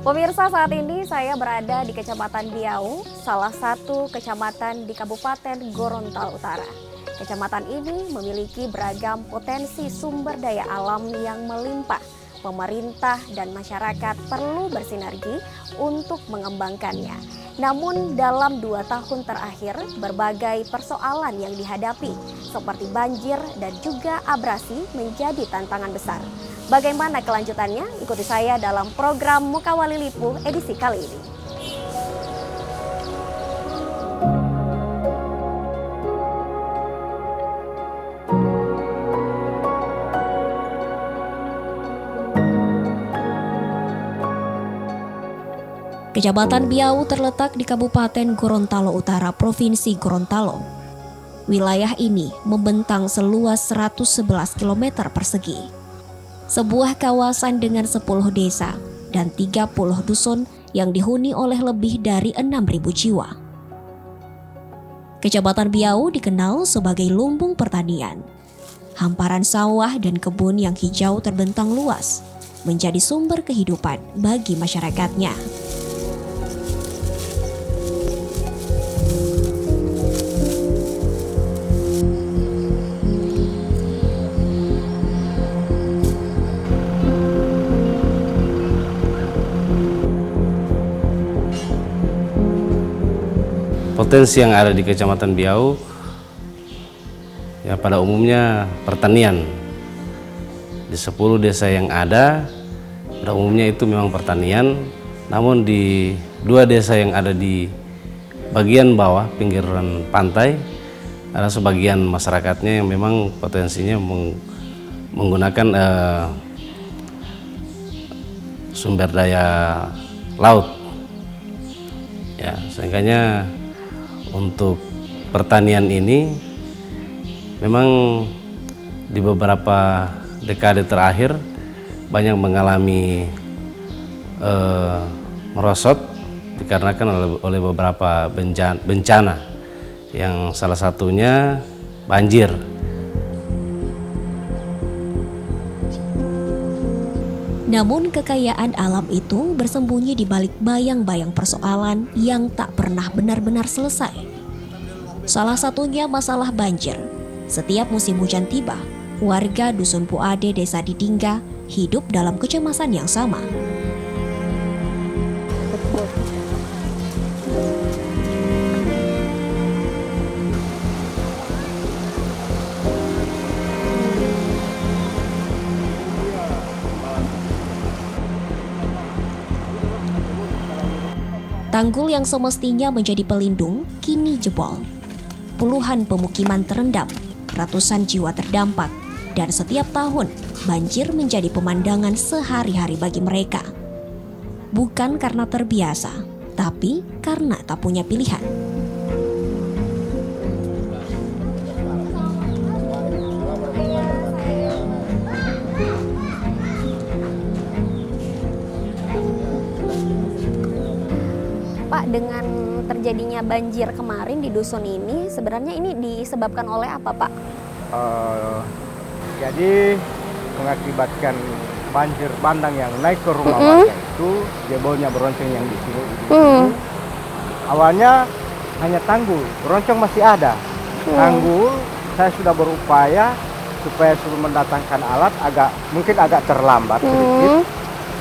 Pemirsa, saat ini saya berada di Kecamatan Biau, salah satu kecamatan di Kabupaten Gorontalo Utara. Kecamatan ini memiliki beragam potensi sumber daya alam yang melimpah. Pemerintah dan masyarakat perlu bersinergi untuk mengembangkannya. Namun dalam 2 tahun terakhir, berbagai persoalan yang dihadapi, seperti banjir dan juga abrasi menjadi tantangan besar. Bagaimana kelanjutannya? Ikuti saya dalam program Mukawali Lipuh edisi kali ini. Kecamatan Biau terletak di Kabupaten Gorontalo Utara, Provinsi Gorontalo. Wilayah ini membentang seluas 111 km persegi. Sebuah kawasan dengan 10 desa dan 30 dusun yang dihuni oleh lebih dari 6.000 jiwa. Kecamatan Biau dikenal sebagai lumbung pertanian. Hamparan sawah dan kebun yang hijau terbentang luas menjadi sumber kehidupan bagi masyarakatnya. Potensi yang ada di Kecamatan Biau ya pada umumnya pertanian. Di 10 desa yang ada pada umumnya itu memang pertanian, namun di 2 desa yang ada di bagian bawah pinggiran pantai ada sebagian masyarakatnya yang memang potensinya menggunakan sumber daya laut. Ya, sehingga untuk pertanian ini memang di beberapa dekade terakhir banyak mengalami merosot dikarenakan oleh beberapa bencana yang salah satunya banjir. Namun kekayaan alam itu bersembunyi di balik bayang-bayang persoalan yang tak pernah benar-benar selesai. Salah satunya masalah banjir. Setiap musim hujan tiba, warga Dusun Puade, Desa Didingga hidup dalam kecemasan yang sama. Tanggul yang semestinya menjadi pelindung kini jebol. Puluhan pemukiman terendam, ratusan jiwa terdampak, dan setiap tahun banjir menjadi pemandangan sehari-hari bagi mereka. Bukan karena terbiasa, tapi karena tak punya pilihan. Pak, dengan terjadinya banjir kemarin di dusun ini, sebenarnya ini disebabkan oleh apa, Pak? Jadi mengakibatkan banjir bandang yang naik ke rumah warga itu, jebolnya beroncong yang di sini. Awalnya hanya tanggul, beroncong masih ada. Tanggul, saya sudah berupaya supaya suruh mendatangkan alat mungkin agak terlambat sedikit,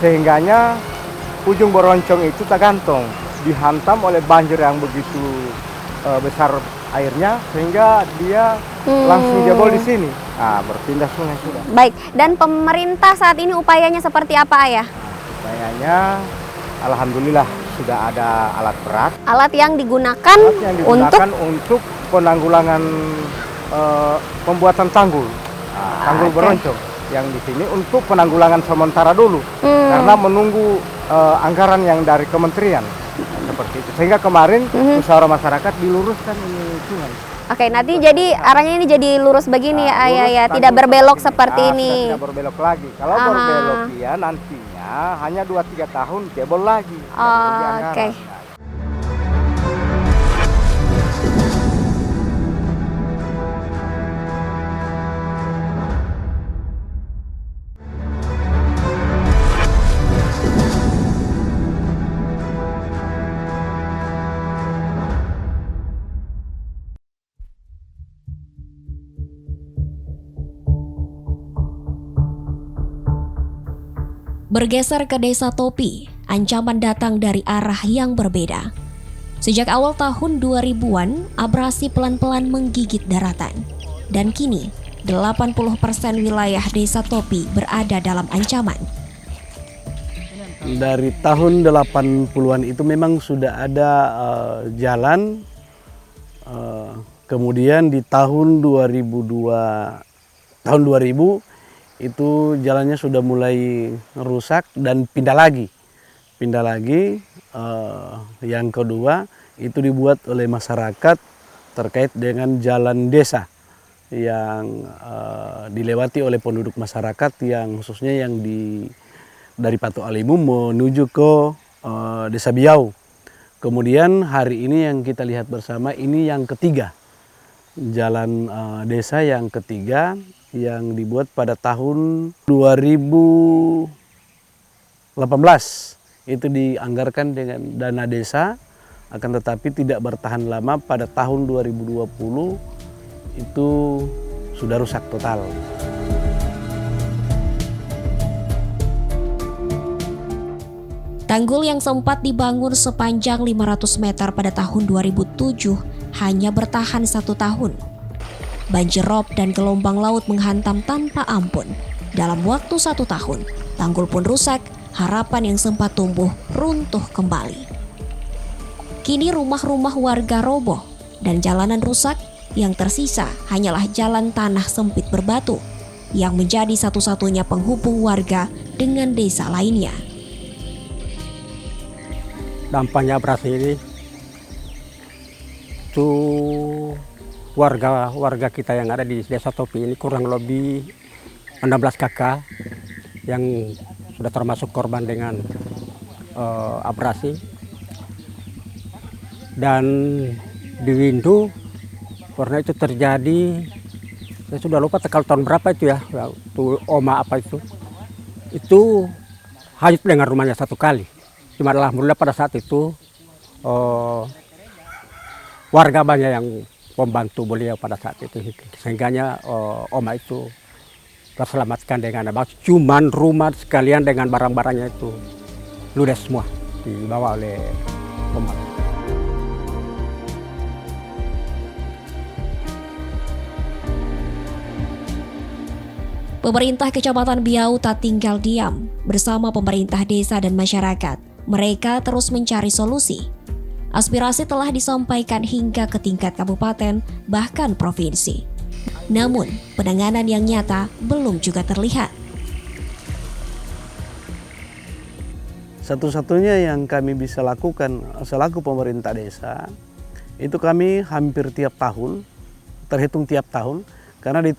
sehingganya ujung beroncong itu tergantung dihantam oleh banjir yang begitu besar airnya sehingga dia langsung jebol di sini. Berpindah sungai sudah. Baik, dan pemerintah saat ini upayanya seperti apa, Ayah? Upayanya alhamdulillah sudah ada alat berat. Alat yang digunakan untuk penanggulangan pembuatan tanggul. Tanggul beroncong. yang di sini untuk penanggulangan sementara dulu karena menunggu anggaran yang dari kementerian seperti itu. Sehingga kemarin musyawarah masyarakat diluruskan ini sungai. Oke, nanti jadi arahnya ini jadi lurus begini ya, Ayah ya, Lurus, tidak tanggul berbelok seperti seperti sudah ini. tidak berbelok lagi. Kalau berbelok dia nantinya hanya 2-3 tahun jebol lagi. Oke. Bergeser ke Desa Topi, ancaman datang dari arah yang berbeda. Sejak awal tahun 2000-an, abrasi pelan-pelan menggigit daratan. Dan kini, 80% wilayah Desa Topi berada dalam ancaman. Dari tahun 80-an itu memang sudah ada jalan, kemudian di tahun 2000 itu jalannya sudah mulai rusak dan pindah lagi. Yang kedua itu dibuat oleh masyarakat terkait dengan jalan desa yang dilewati oleh penduduk masyarakat yang khususnya yang dari Patu Alimu menuju ke Desa Biau. Kemudian hari ini yang kita lihat bersama ini yang ketiga, jalan desa yang ketiga yang dibuat pada tahun 2018. Itu dianggarkan dengan dana desa, akan tetapi tidak bertahan lama. Pada tahun 2020 itu sudah rusak total. Tanggul yang sempat dibangun sepanjang 500 meter pada tahun 2007 hanya bertahan 1 tahun. Banjir rob dan gelombang laut menghantam tanpa ampun. Dalam waktu 1 tahun, tanggul pun rusak, harapan yang sempat tumbuh runtuh kembali. Kini rumah-rumah warga roboh dan jalanan rusak, yang tersisa hanyalah jalan tanah sempit berbatu yang menjadi satu-satunya penghubung warga dengan desa lainnya. Dampaknya abrasi ini tuh warga kita yang ada di Desa Topi ini kurang lebih 16 kakak yang sudah termasuk korban dengan abrasi. Dan di Windu karena itu terjadi, saya sudah lupa tahun berapa itu ya, waktu Oma apa itu hanyut dengan rumahnya 1 kali. Cuma alhamdulillah pada saat itu warga banyak yang membantu beliau pada saat itu, sehingganya Oma itu terselamatkan dengan bagus. Cuman rumah sekalian dengan barang-barangnya itu ludes semua dibawa oleh Oma. Pemerintah Kecamatan Biau tak tinggal diam. Bersama pemerintah desa dan masyarakat, mereka terus mencari solusi. Aspirasi telah disampaikan hingga ke tingkat kabupaten, bahkan provinsi. Namun, penanganan yang nyata belum juga terlihat. Satu-satunya yang kami bisa lakukan selaku pemerintah desa, itu kami hampir tiap tahun, terhitung tiap tahun, karena di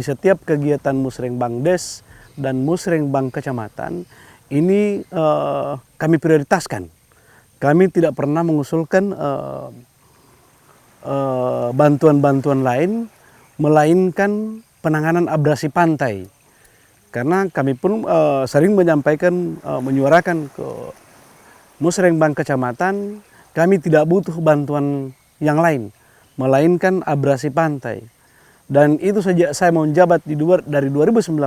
setiap kegiatan Musrengbang Des dan Musrengbang Kecamatan, ini kami prioritaskan. Kami tidak pernah mengusulkan bantuan-bantuan lain, melainkan penanganan abrasi pantai. Karena kami pun sering menyampaikan, menyuarakan ke Musrengbang Kecamatan, kami tidak butuh bantuan yang lain, melainkan abrasi pantai. Dan itu sejak saya menjabat dari 2019,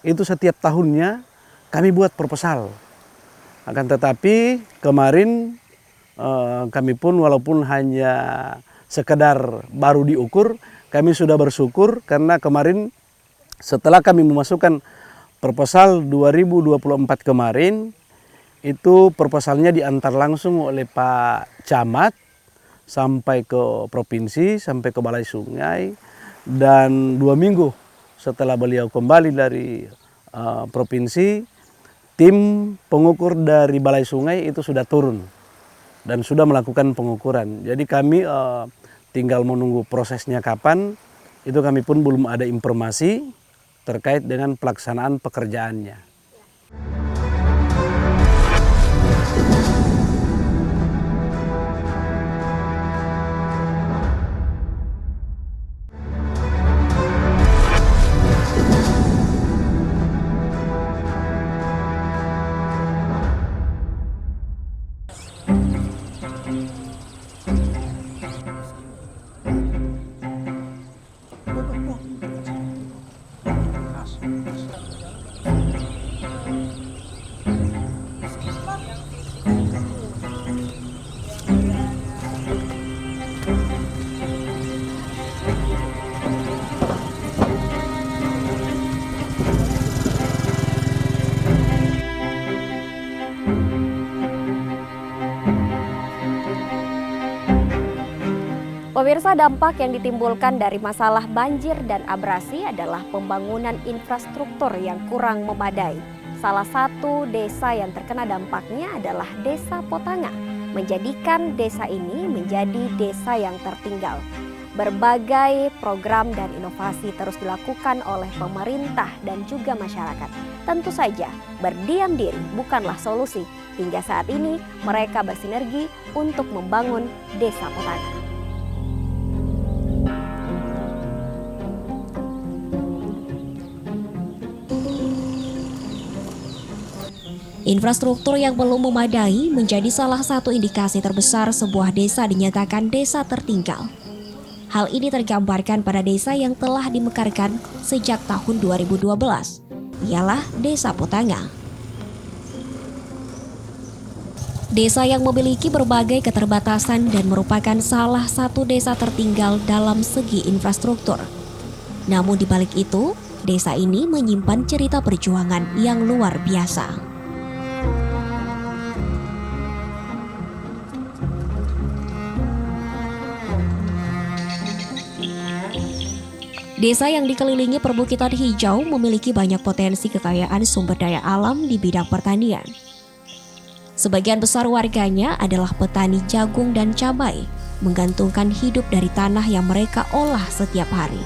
itu setiap tahunnya kami buat proposal. Akan tetapi kemarin kami pun walaupun hanya sekedar baru diukur, kami sudah bersyukur karena kemarin setelah kami memasukkan proposal 2024 kemarin, itu proposalnya diantar langsung oleh Pak Camat sampai ke provinsi, sampai ke Balai Sungai, dan 2 minggu setelah beliau kembali dari provinsi, tim pengukur dari Balai Sungai itu sudah turun dan sudah melakukan pengukuran. Jadi kami tinggal menunggu prosesnya kapan, itu kami pun belum ada informasi terkait dengan pelaksanaan pekerjaannya. Pemirsa, dampak yang ditimbulkan dari masalah banjir dan abrasi adalah pembangunan infrastruktur yang kurang memadai. Salah satu desa yang terkena dampaknya adalah Desa Potanga, menjadikan desa ini menjadi desa yang tertinggal. Berbagai program dan inovasi terus dilakukan oleh pemerintah dan juga masyarakat. Tentu saja, berdiam diri bukanlah solusi. Hingga saat ini, mereka bersinergi untuk membangun Desa Potanga. Infrastruktur yang belum memadai menjadi salah satu indikasi terbesar sebuah desa dinyatakan desa tertinggal. Hal ini tergambarkan pada desa yang telah dimekarkan sejak tahun 2012, ialah Desa Potanga. Desa yang memiliki berbagai keterbatasan dan merupakan salah satu desa tertinggal dalam segi infrastruktur. Namun di balik itu, desa ini menyimpan cerita perjuangan yang luar biasa. Desa yang dikelilingi perbukitan hijau memiliki banyak potensi kekayaan sumber daya alam di bidang pertanian. Sebagian besar warganya adalah petani jagung dan cabai, menggantungkan hidup dari tanah yang mereka olah setiap hari.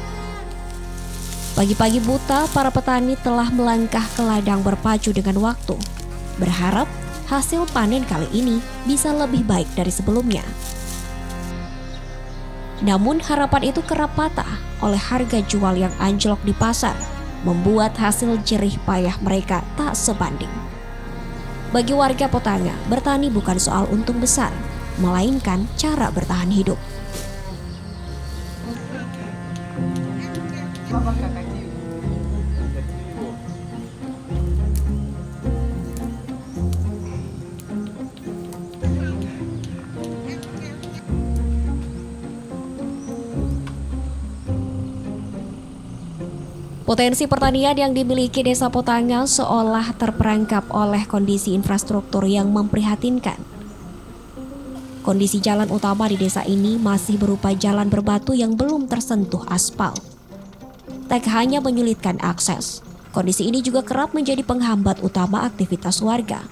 Pagi-pagi buta, para petani telah melangkah ke ladang berpacu dengan waktu, berharap hasil panen kali ini bisa lebih baik dari sebelumnya. Namun harapan itu kerap patah oleh harga jual yang anjlok di pasar, membuat hasil jerih payah mereka tak sebanding. Bagi warga Potanga, bertani bukan soal untung besar, melainkan cara bertahan hidup. Potensi pertanian yang dimiliki Desa Potanga seolah terperangkap oleh kondisi infrastruktur yang memprihatinkan. Kondisi jalan utama di desa ini masih berupa jalan berbatu yang belum tersentuh aspal. Tak hanya menyulitkan akses, kondisi ini juga kerap menjadi penghambat utama aktivitas warga,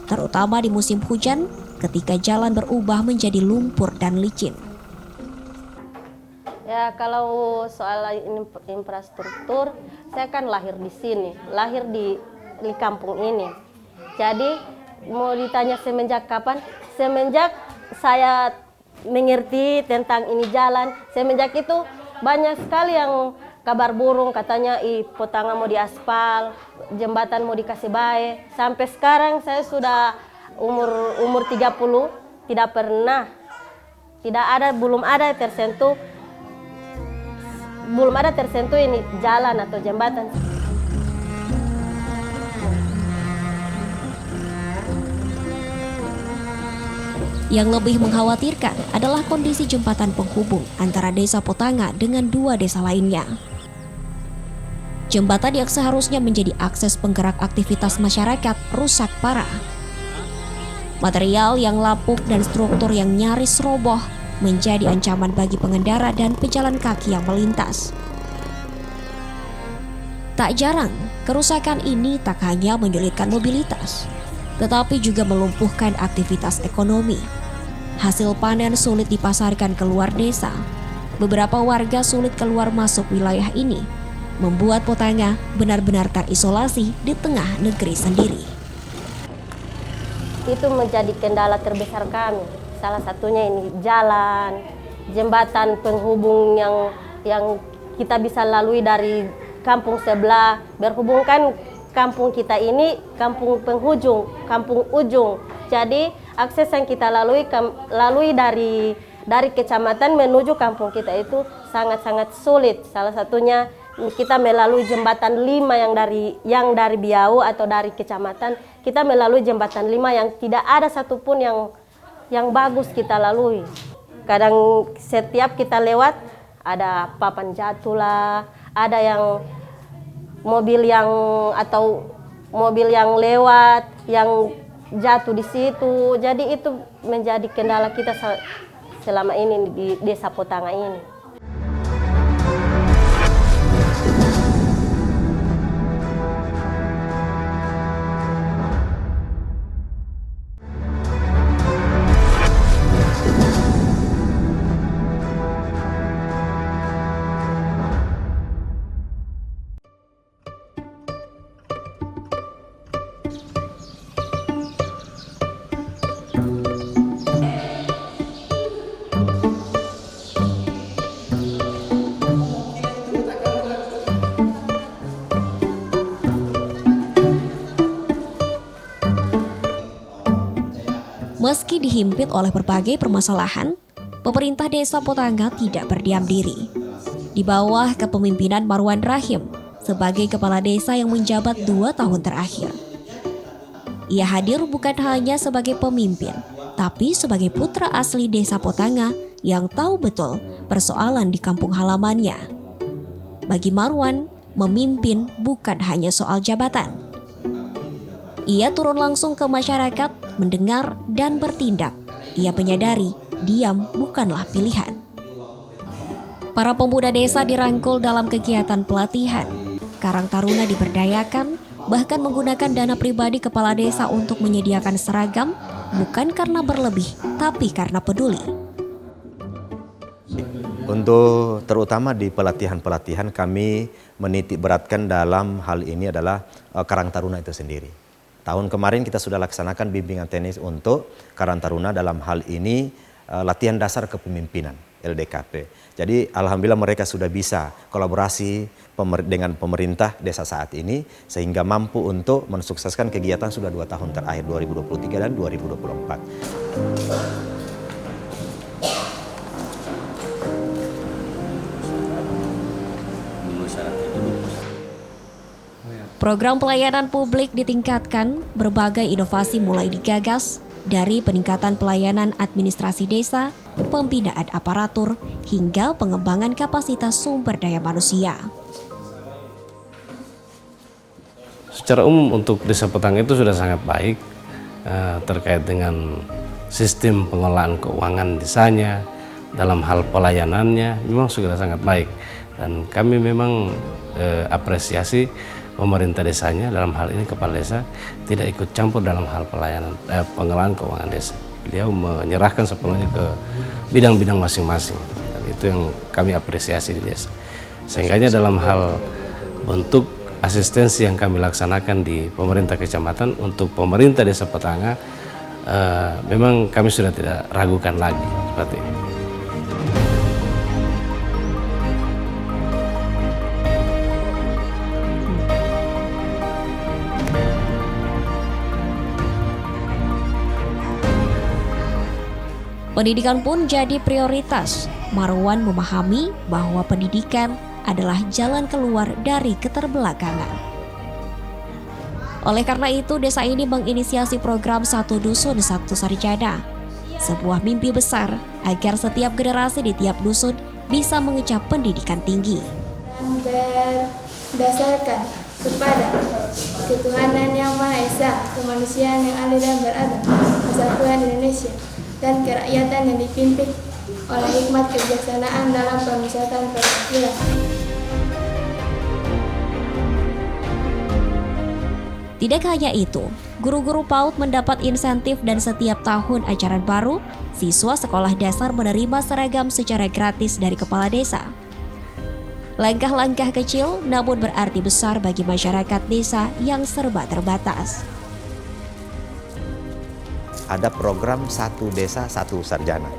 terutama di musim hujan ketika jalan berubah menjadi lumpur dan licin. Ya, kalau soal infrastruktur, saya kan lahir di sini, lahir di kampung ini. Jadi mau ditanya semenjak kapan? Semenjak saya mengerti tentang ini jalan, semenjak itu banyak sekali yang kabar burung katanya Potanga mau diaspal, jembatan mau dikasih baik. Sampai sekarang saya sudah umur 30, tidak pernah, belum ada tersentuh ini jalan atau jembatan. Yang lebih mengkhawatirkan adalah kondisi jembatan penghubung antara Desa Potanga dengan dua desa lainnya. Jembatan yang seharusnya menjadi akses penggerak aktivitas masyarakat rusak parah. Material yang lapuk dan struktur yang nyaris roboh menjadi ancaman bagi pengendara dan pejalan kaki yang melintas. Tak jarang, kerusakan ini tak hanya menyulitkan mobilitas, tetapi juga melumpuhkan aktivitas ekonomi. Hasil panen sulit dipasarkan keluar desa. Beberapa warga sulit keluar masuk wilayah ini, membuat Potanga benar-benar terisolasi di tengah negeri sendiri. Itu menjadi kendala terbesar kami. Salah satunya ini jalan, jembatan penghubung yang kita bisa lalui dari kampung sebelah, berhubungkan kampung kita ini kampung penghujung, kampung ujung. Jadi akses yang kita lalui dari kecamatan menuju kampung kita itu sangat-sangat sulit. Salah satunya kita melalui jembatan 5 yang dari Biau atau dari kecamatan, kita melalui jembatan 5 yang tidak ada satupun yang bagus kita lalui. Kadang setiap kita lewat ada papan jatuh lah, ada yang mobil yang lewat yang jatuh di situ. Jadi itu menjadi kendala kita selama ini di Desa Potanga ini. Meski dihimpit oleh berbagai permasalahan, pemerintah Desa Potanga tidak berdiam diri. Di bawah kepemimpinan Marwan Rahim sebagai kepala desa yang menjabat 2 tahun terakhir, ia hadir bukan hanya sebagai pemimpin, tapi sebagai putra asli Desa Potanga yang tahu betul persoalan di kampung halamannya. Bagi Marwan, memimpin bukan hanya soal jabatan. Ia turun langsung ke masyarakat, mendengar dan bertindak. Ia menyadari diam bukanlah pilihan. Para pemuda desa dirangkul dalam kegiatan pelatihan. Karang Taruna diberdayakan, bahkan menggunakan dana pribadi kepala desa untuk menyediakan seragam, bukan karena berlebih, tapi karena peduli. Untuk terutama di pelatihan-pelatihan kami menitik beratkan dalam hal ini adalah Karang Taruna itu sendiri. Tahun kemarin kita sudah laksanakan bimbingan teknis untuk Karang Taruna dalam hal ini latihan dasar kepemimpinan LDKP. Jadi alhamdulillah mereka sudah bisa kolaborasi dengan pemerintah desa saat ini sehingga mampu untuk mensukseskan kegiatan sudah 2 tahun terakhir 2023 dan 2024. Program pelayanan publik ditingkatkan, berbagai inovasi mulai digagas, dari peningkatan pelayanan administrasi desa, pembinaan aparatur, hingga pengembangan kapasitas sumber daya manusia. Secara umum untuk Desa Potanga itu sudah sangat baik terkait dengan sistem pengelolaan keuangan desanya, dalam hal pelayanannya memang sudah sangat baik. Dan kami memang apresiasi pemerintah desanya, dalam hal ini kepala desa tidak ikut campur dalam hal pelayanan pengelolaan keuangan desa. Beliau menyerahkan sepenuhnya ke bidang-bidang masing-masing. Dan itu yang kami apresiasi di desa. Sehingga dalam hal bentuk asistensi yang kami laksanakan di pemerintah kecamatan untuk pemerintah Desa Potanga, memang kami sudah tidak ragukan lagi seperti ini. Pendidikan pun jadi prioritas. Marwan memahami bahwa pendidikan adalah jalan keluar dari keterbelakangan. Oleh karena itu, desa ini menginisiasi program Satu Dusun Satu Sarjana, sebuah mimpi besar agar setiap generasi di tiap dusun bisa mengecap pendidikan tinggi. Berdasarkan kepada ketuhanan yang Maha Esa, kemanusiaan yang adil dan beradab, persatuan Indonesia, dan kerakyatan yang dipimpin oleh hikmat kebijaksanaan dalam pemusatan perwakilan. Tidak hanya itu, guru-guru PAUD mendapat insentif dan setiap tahun ajaran baru, siswa sekolah dasar menerima seragam secara gratis dari kepala desa. Langkah-langkah kecil namun berarti besar bagi masyarakat desa yang serba terbatas. Ada program satu desa satu sarjana.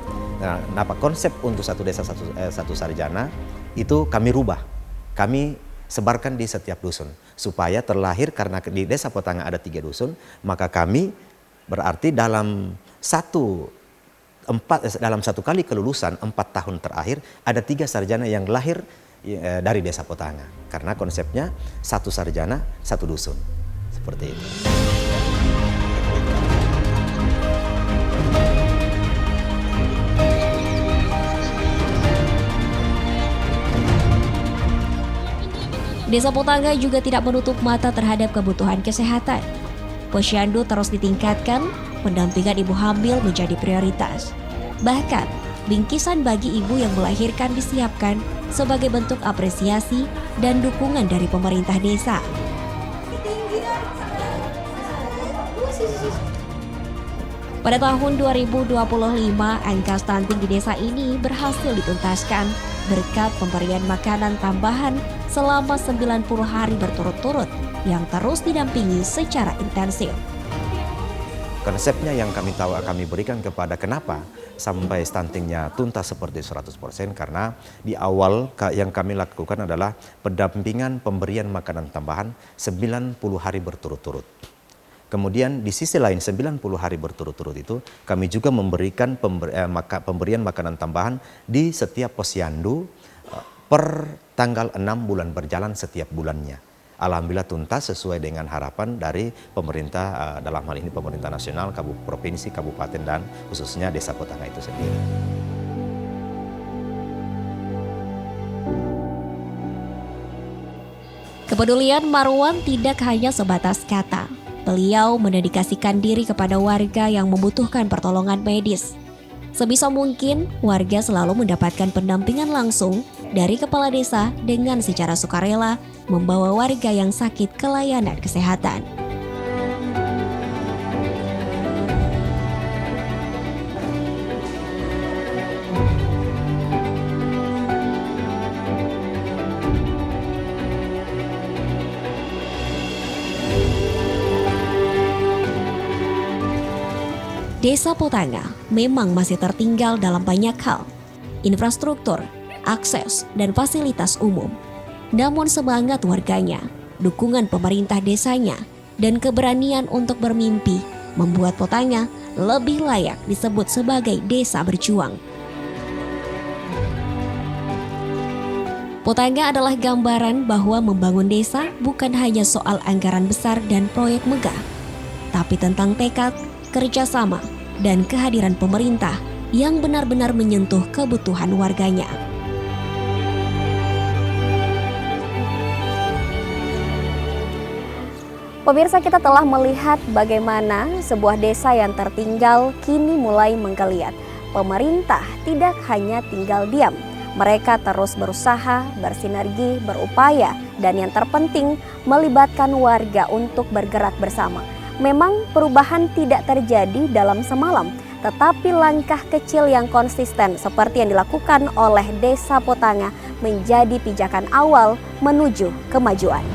Nah, konsep untuk satu desa satu sarjana itu kami rubah. Kami sebarkan di setiap dusun supaya terlahir, karena di Desa Potanga ada 3 dusun, maka kami berarti dalam satu kali kelulusan 4 tahun terakhir ada 3 sarjana yang lahir dari Desa Potanga, karena konsepnya satu sarjana satu dusun, seperti itu. Desa Potanga juga tidak menutup mata terhadap kebutuhan kesehatan. Posyandu terus ditingkatkan, pendampingan ibu hamil menjadi prioritas. Bahkan, bingkisan bagi ibu yang melahirkan disiapkan sebagai bentuk apresiasi dan dukungan dari pemerintah desa. Pada tahun 2025, angka stunting di desa ini berhasil dituntaskan berkat pemberian makanan tambahan selama 90 hari berturut-turut yang terus didampingi secara intensif. Konsepnya yang kami berikan kepada kenapa sampai stuntingnya tuntas seperti 100%, karena di awal yang kami lakukan adalah pendampingan pemberian makanan tambahan 90 hari berturut-turut. Kemudian di sisi lain 90 hari berturut-turut itu kami juga memberikan pemberian makanan tambahan di setiap posyandu per tanggal 6 bulan berjalan setiap bulannya. Alhamdulillah tuntas sesuai dengan harapan dari pemerintah, dalam hal ini pemerintah nasional, provinsi, kabupaten, dan khususnya Desa Potanga itu sendiri. Kepedulian Marwan tidak hanya sebatas kata. Beliau mendedikasikan diri kepada warga yang membutuhkan pertolongan medis. Sebisa mungkin, warga selalu mendapatkan pendampingan langsung dari kepala desa dengan secara sukarela membawa warga yang sakit ke layanan kesehatan. Desa Potanga memang masih tertinggal dalam banyak hal, infrastruktur, akses, dan fasilitas umum. Namun semangat warganya, dukungan pemerintah desanya, dan keberanian untuk bermimpi membuat Potanga lebih layak disebut sebagai desa berjuang. Potanga adalah gambaran bahwa membangun desa bukan hanya soal anggaran besar dan proyek megah, tapi tentang tekad, kerjasama, dan kehadiran pemerintah yang benar-benar menyentuh kebutuhan warganya. Pemirsa, kita telah melihat bagaimana sebuah desa yang tertinggal kini mulai menggeliat. Pemerintah tidak hanya tinggal diam, mereka terus berusaha, bersinergi, berupaya, dan yang terpenting melibatkan warga untuk bergerak bersama. Memang perubahan tidak terjadi dalam semalam, tetapi langkah kecil yang konsisten seperti yang dilakukan oleh Desa Potanga menjadi pijakan awal menuju kemajuan.